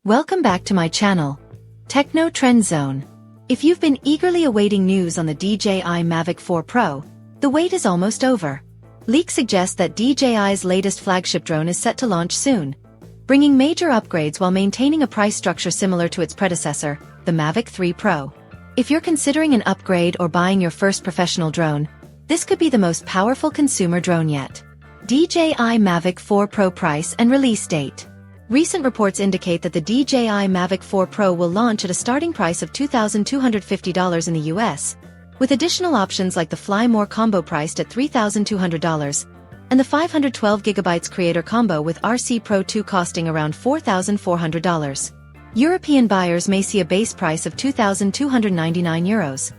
Welcome back to my channel, Techno Trend Zone. If you've been eagerly awaiting news on the DJI Mavic 4 Pro, the wait is almost over. Leaks suggest that DJI's latest flagship drone is set to launch soon, bringing major upgrades while maintaining a price structure similar to its predecessor, the Mavic 3 Pro. If you're considering an upgrade or buying your first professional drone, this could be the most powerful consumer drone yet. DJI Mavic 4 Pro price and release date. Recent reports indicate that the DJI Mavic 4 Pro will launch at a starting price of $2,250 in the US, with additional options like the Fly More combo priced at $3,200, and the 512GB Creator Combo with RC Pro 2 costing around $4,400. European buyers may see a base price of €2,299,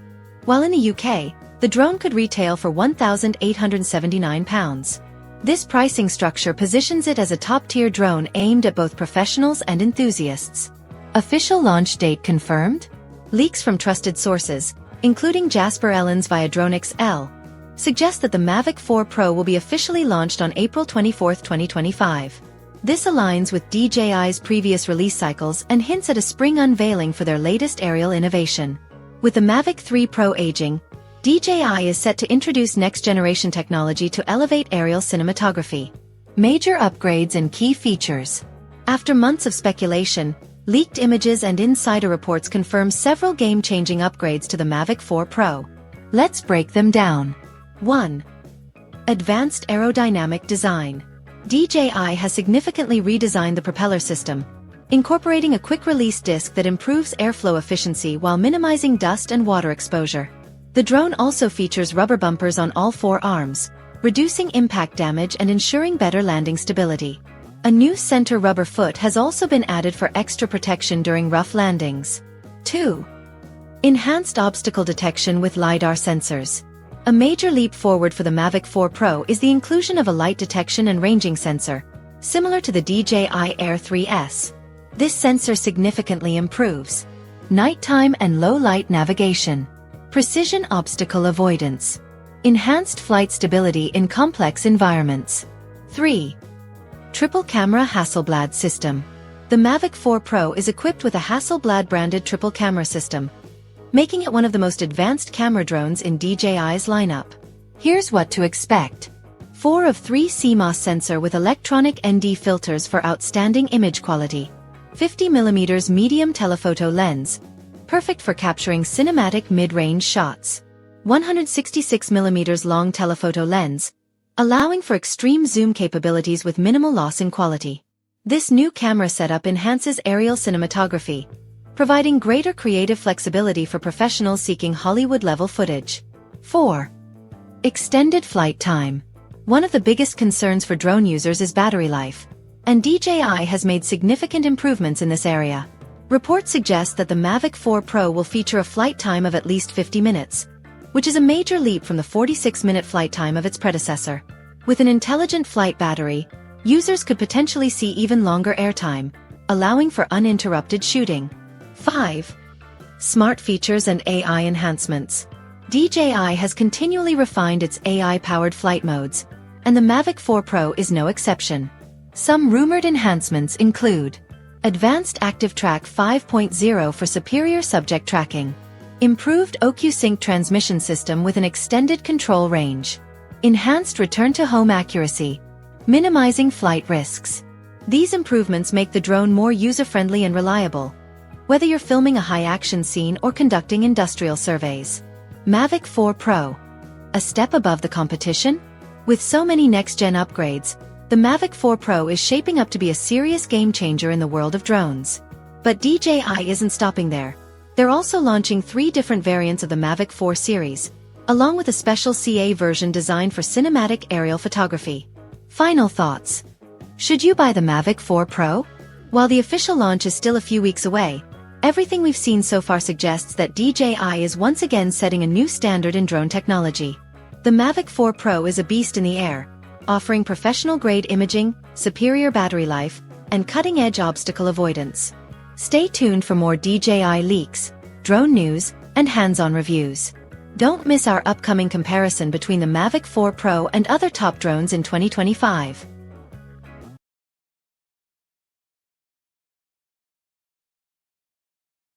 while in the UK, the drone could retail for £1,879. This pricing structure positions it as a top-tier drone aimed at both professionals and enthusiasts. Official launch date confirmed? Leaks from trusted sources, including Jasper Ellens via DroneXL, suggest that the Mavic 4 Pro will be officially launched on April 24, 2025. This aligns with DJI's previous release cycles and hints at a spring unveiling for their latest aerial innovation. With the Mavic 3 Pro aging, DJI is set to introduce next-generation technology to elevate aerial cinematography. Major upgrades and key features. After months of speculation, leaked images and insider reports confirm several game-changing upgrades to the Mavic 4 Pro. Let's break them down. 1. Advanced aerodynamic design. DJI has significantly redesigned the propeller system, incorporating a quick-release disc that improves airflow efficiency while minimizing dust and water exposure. The drone also features rubber bumpers on all four arms, reducing impact damage and ensuring better landing stability. A new center rubber foot has also been added for extra protection during rough landings. 2. Enhanced obstacle detection with LiDAR sensors. A major leap forward for the Mavic 4 Pro is the inclusion of a light detection and ranging sensor, similar to the DJI Air 3S. This sensor significantly improves nighttime and low-light navigation. Precision obstacle avoidance. Enhanced flight stability in complex environments. 3. Triple camera Hasselblad system. The Mavic 4 Pro is equipped with a Hasselblad-branded triple camera system, making it one of the most advanced camera drones in DJI's lineup. Here's what to expect. 4 of 3 CMOS sensor with electronic ND filters for outstanding image quality. 50mm medium telephoto lens, perfect for capturing cinematic mid-range shots. 166mm long telephoto lens, allowing for extreme zoom capabilities with minimal loss in quality. This new camera setup enhances aerial cinematography, providing greater creative flexibility for professionals seeking Hollywood-level footage. 4. Extended flight time. One of the biggest concerns for drone users is battery life, and DJI has made significant improvements in this area. Reports suggest that the Mavic 4 Pro will feature a flight time of at least 50 minutes, which is a major leap from the 46-minute flight time of its predecessor. With an intelligent flight battery, users could potentially see even longer airtime, allowing for uninterrupted shooting. 5. Smart features and AI enhancements. DJI has continually refined its AI-powered flight modes, and the Mavic 4 Pro is no exception. Some rumored enhancements include Advanced Active Track 5.0 for superior subject tracking. Improved OcuSync transmission system with an extended control range. Enhanced return-to-home accuracy, minimizing flight risks. These improvements make the drone more user-friendly and reliable, whether you're filming a high-action scene or conducting industrial surveys. Mavic 4 Pro. A step above the competition? With so many next-gen upgrades, the Mavic 4 Pro is shaping up to be a serious game-changer in the world of drones. But DJI isn't stopping there. They're also launching 3 different variants of the Mavic 4 series, along with a special CA version designed for cinematic aerial photography. Final thoughts. Should you buy the Mavic 4 Pro? While the official launch is still a few weeks away, everything we've seen so far suggests that DJI is once again setting a new standard in drone technology. The Mavic 4 Pro is a beast in the air, offering professional-grade imaging, superior battery life, and cutting-edge obstacle avoidance. Stay tuned for more DJI leaks, drone news, and hands-on reviews. Don't miss our upcoming comparison between the Mavic 4 Pro and other top drones in 2025.